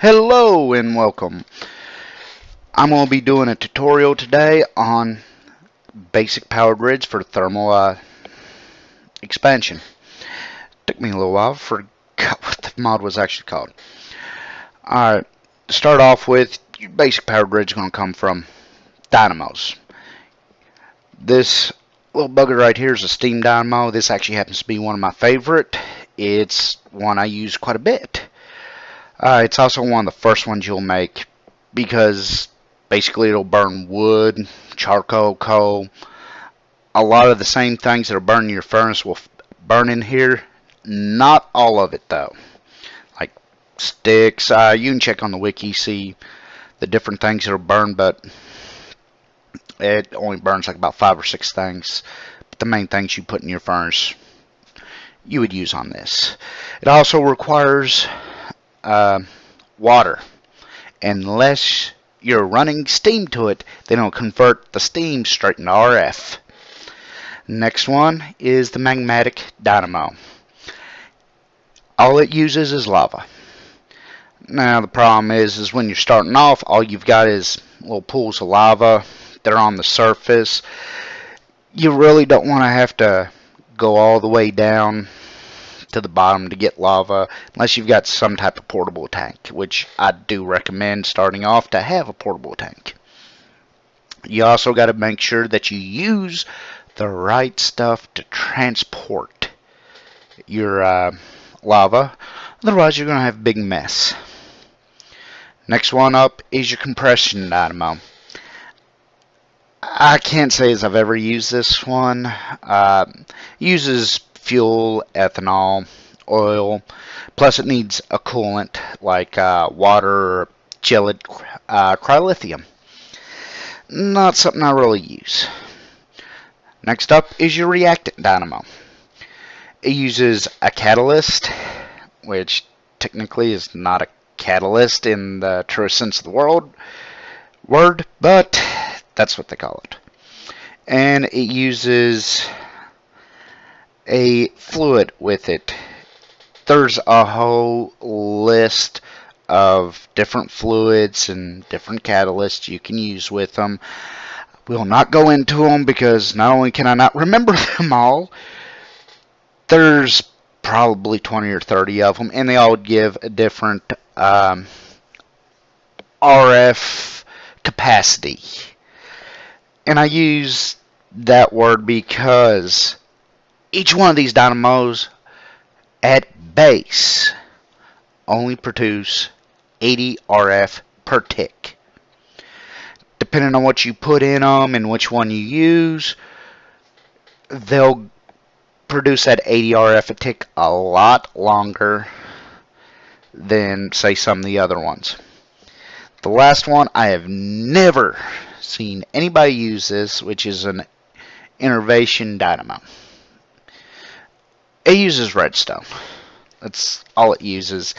Hello and welcome. I'm going to be doing a tutorial today on basic power grids for thermal expansion. Took me a little while, forgot what the mod was actually called. Alright, to start off with, your basic power grid is going to come from dynamos. This little bugger right here is a steam dynamo. This actually happens to be one of my favorite. It's one I use quite a bit. It's also one of the first ones you'll make because basically it'll burn wood, charcoal, coal. A lot of the same things that are burning your furnace will burn in here. Not all of it though. Like sticks, you can check on the wiki, see the different things that are burned, but it only burns like about 5 or 6 things. But the main things you put in your furnace you would use on this. It also requires water. Unless you're running steam to it, then it'll convert the steam straight into RF. Next one is the magmatic dynamo. All it uses is lava. Now the problem is when you're starting off, all you've got is little pools of lava that are on the surface. You really don't want to have to go all the way down to the bottom to get lava unless you've got some type of portable tank, which I do recommend starting off to have a portable tank. You also got to make sure that you use the right stuff to transport your lava, otherwise you're going to have a big mess. Next one up is your compression dynamo. I can't say as I've ever used this one. Uses fuel, ethanol, oil, plus it needs a coolant like water or gelid cryolithium. Not something I really use. Next up is your reactant dynamo. It uses a catalyst, which technically is not a catalyst in the true sense of the word, but that's what they call it. And it uses a fluid with it. There's a whole list of different fluids and different catalysts you can use with them. We'll not go into them because not only can I not remember them all, there's probably 20 or 30 of them, and they all give a different RF capacity. And I use that word because each one of these dynamos at base only produce 80 RF per tick. Depending on what you put in them and which one you use, they'll produce that 80 RF a tick a lot longer than say some of the other ones. The last one, I have never seen anybody use this, which is an innervation dynamo. It uses redstone. That's all it uses.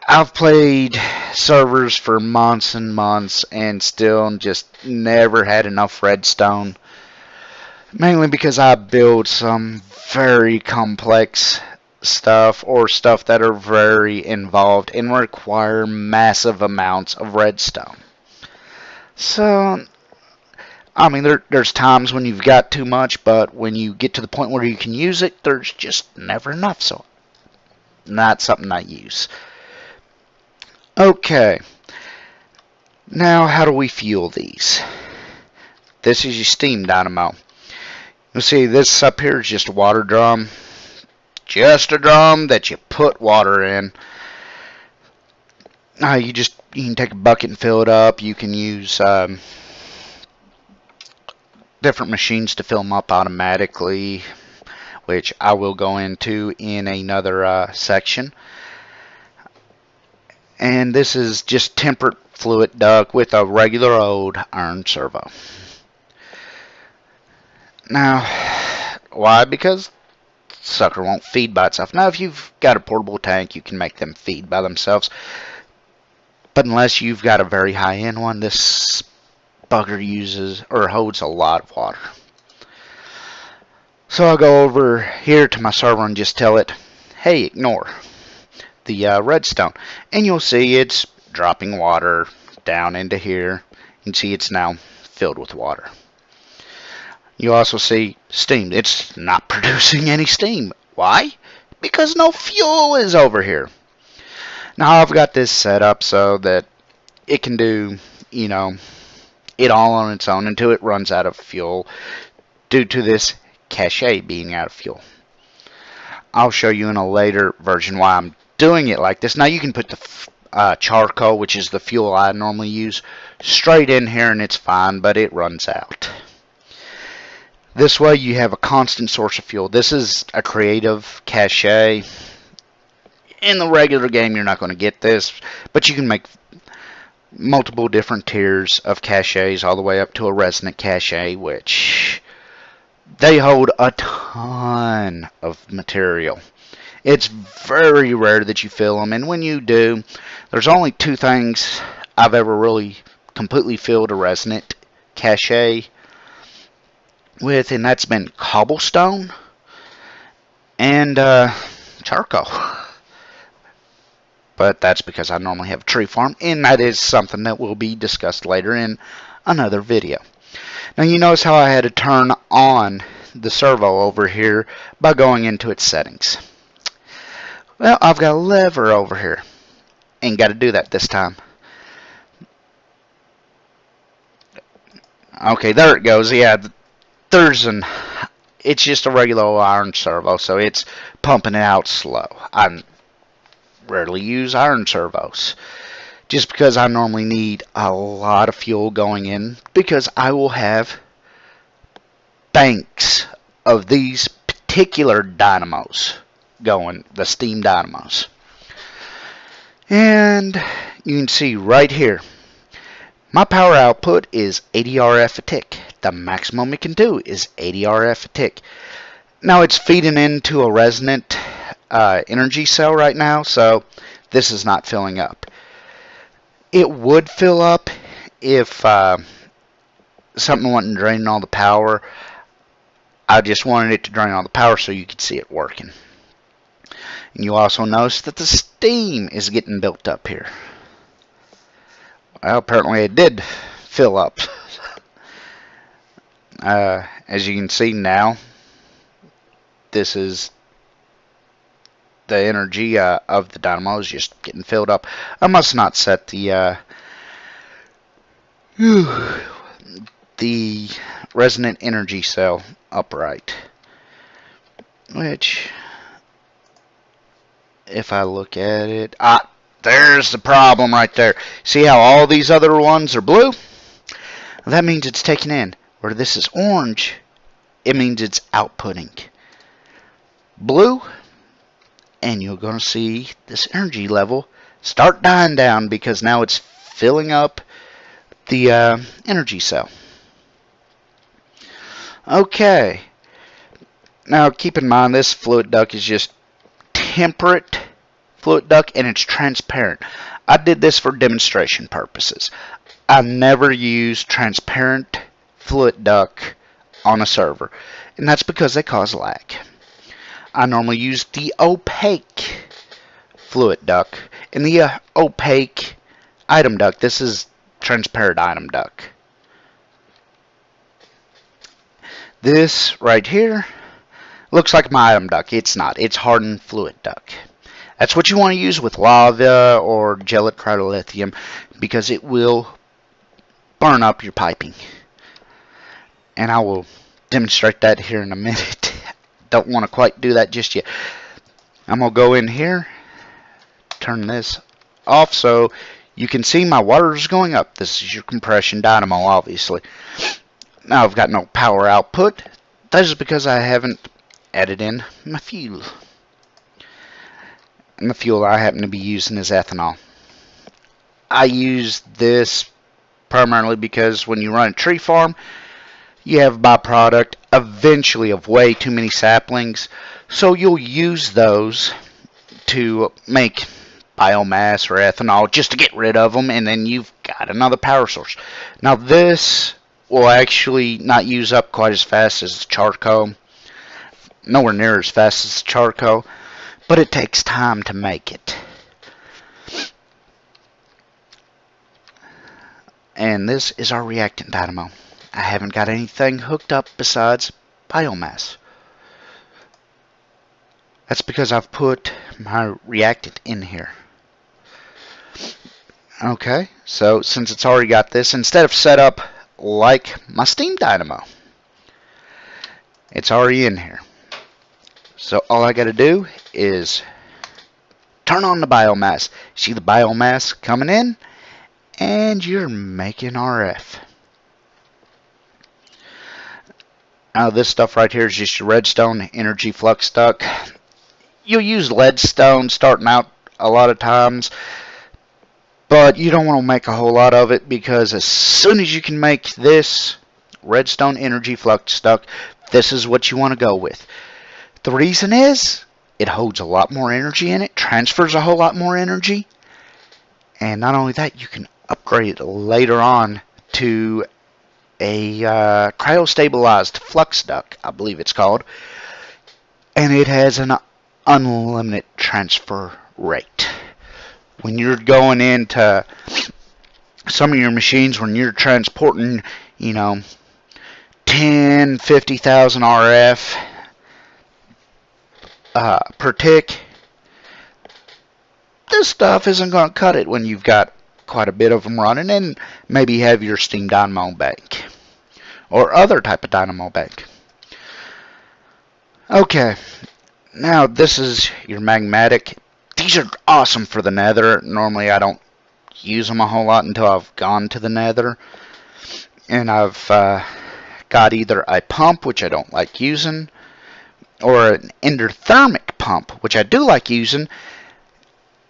I've played servers for months and months and still just never had enough redstone. Mainly because I build some very complex stuff or stuff that are very involved and require massive amounts of redstone. So I mean, there's times when you've got too much, but when you get to the point where you can use it, there's just never enough. So, not something I use. Okay. Now, how do we fuel these? This is your steam dynamo. You'll see this up here is just a water drum. Just a drum that you put water in. You can take a bucket and fill it up. You can use different machines to fill them up automatically, which I will go into in another section. And this is just tempered fluid duct with a regular old iron servo. Now, why? Because sucker won't feed by itself. Now, if you've got a portable tank, you can make them feed by themselves. But unless you've got a very high-end one, this bugger uses or holds a lot of water. So I'll go over here to my server and just tell it, hey, ignore. the redstone. And you'll see it's dropping water down into here. You can see it's now filled with water. You also see steam. It's not producing any steam. Why? Because no fuel is over here. Now I've got this set up so that it can do, you know, it all on its own until it runs out of fuel due to this cache being out of fuel. I'll show you in a later version why I'm doing it like this. Now you can put the charcoal, which is the fuel I normally use, straight in here and it's fine, but it runs out. This way you have a constant source of fuel. This is a creative cache. In the regular game you're not going to get this, but you can make multiple different tiers of caches all the way up to a resonant cache, which they hold a ton of material. It's very rare that you fill them, and when you do, there's only two things I've ever really completely filled a resonant cache with, and that's been cobblestone and charcoal. But that's because I normally have a tree farm, and that is something that will be discussed later in another video. Now you notice how I had to turn on the servo over here by going into its settings. Well, I've got a lever over here. Ain't got to do that this time. Okay, there it goes. Yeah, it's just a regular iron servo, so it's pumping it out slow. I rarely use iron servos, just because I normally need a lot of fuel going in, because I will have banks of these particular dynamos going, the steam dynamos. And you can see right here, my power output is 80 RF a tick. The maximum it can do is 80 RF a tick. Now it's feeding into a resonant energy cell right now, so this is not filling up. It would fill up if something wasn't draining all the power. I just wanted it to drain all the power so you could see it working. And you also notice that the steam is getting built up here. Well, apparently it did fill up. As you can see now, this is the energy of the dynamo is just getting filled up. I must not set the resonant energy cell upright, which, if I look at it, there's the problem right there. See how all these other ones are blue? That means it's taking in. Where this is orange, it means it's outputting. Blue, and you're going to see this energy level start dying down because now it's filling up the energy cell. Okay. Now keep in mind this fluid duct is just temperate fluid duct, and it's transparent. I did this for demonstration purposes. I never use transparent fluid duct on a server, and that's because they cause lag. I normally use the opaque fluid duct and the opaque item duct. This is transparent item duct. This right here looks like my item duct. It's not. It's hardened fluid duct. That's what you want to use with lava or gelate cryolithium, because it will burn up your piping. And I will demonstrate that here in a minute. Don't want to quite do that just yet. I'm going to go in here, turn this off so you can see my water is going up. This is your compression dynamo, obviously. Now I've got no power output. That is because I haven't added in my fuel. And the fuel I happen to be using is ethanol. I use this primarily because when you run a tree farm, you have a byproduct eventually of way too many saplings, so you'll use those to make biomass or ethanol just to get rid of them, and then you've got another power source. Now this will actually not use up quite as fast as the charcoal, nowhere near as fast as the charcoal, but it takes time to make it. and this is our reactant dynamo. I haven't got anything hooked up besides biomass. That's because I've put my reactant in here. Okay, so since it's already got this, instead of set up like my steam dynamo, it's already in here. So all I got to do is turn on the biomass. See the biomass coming in, and you're making RF. Now this stuff right here is just your redstone energy flux duct. You'll use leadstone starting out a lot of times, but you don't want to make a whole lot of it, because as soon as you can make this redstone energy flux duct, this is what you want to go with. The reason is it holds a lot more energy in it, transfers a whole lot more energy, and not only that, you can upgrade it later on to a cryostabilized flux duct, I believe it's called, and it has an unlimited transfer rate. When you're going into some of your machines, when you're transporting, 10, 50,000 RF per tick, this stuff isn't going to cut it when you've got quite a bit of them running, and maybe have your steam dynamo bank or other type of dynamo bank. Okay, now this is your magmatic. These are awesome for the nether. Normally I don't use them a whole lot until I've gone to the nether, and I've got either a pump, which I don't like using, or an endothermic pump, which I do like using.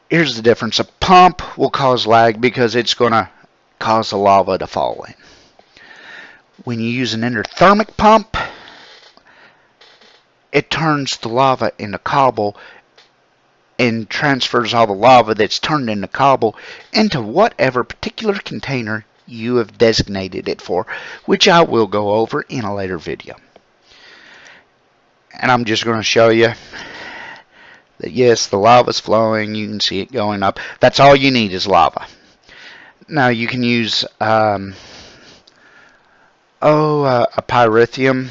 Here's the difference. A pump will cause lag because it's going to cause the lava to fall in. When you use an endothermic pump, it turns the lava into cobble and transfers all the lava that's turned into cobble into whatever particular container you have designated it for, which I will go over in a later video. And I'm just going to show you that yes, the lava's flowing. You can see it going up. That's all you need is lava. Now you can use a pyrithium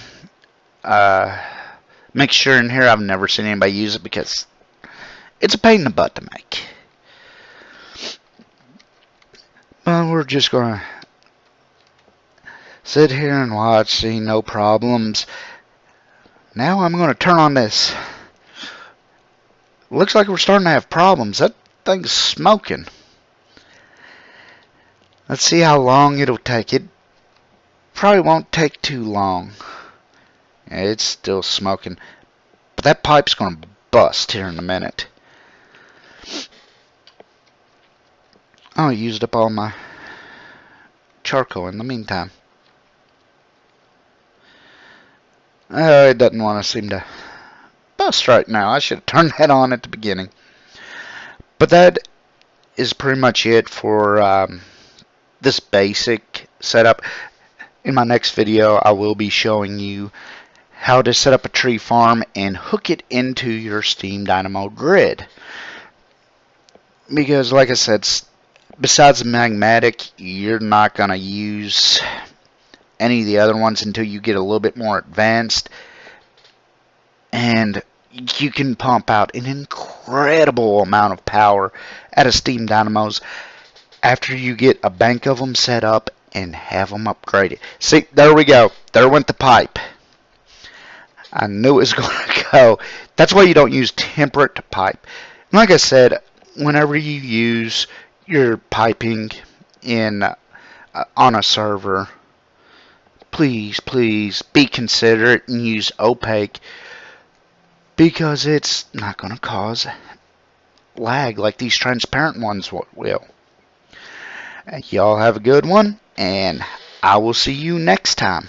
mixture in here. I've never seen anybody use it because it's a pain in the butt to make. But we're just going to sit here and watch, see no problems. Now I'm going to turn on this. Looks like we're starting to have problems. That thing's smoking. Let's see how long it'll take. It probably won't take too long. Yeah, it's still smoking. But that pipe's going to bust here in a minute. Oh, I used up all my charcoal in the meantime. It doesn't want to seem to bust right now. I should have turned that on at the beginning. But that is pretty much it for this basic setup. In my next video, I will be showing you how to set up a tree farm and hook it into your steam dynamo grid. Because like I said, besides the magmatic, you're not going to use any of the other ones until you get a little bit more advanced, and you can pump out an incredible amount of power out of steam dynamos after you get a bank of them set up and have them upgraded. See, there we go. There went the pipe. I knew it was going to go. That's why you don't use temperate pipe. Like I said, whenever you use your piping in on a server, please be considerate and use opaque, because it's not going to cause lag like these transparent ones will. Y'all have a good one, and I will see you next time.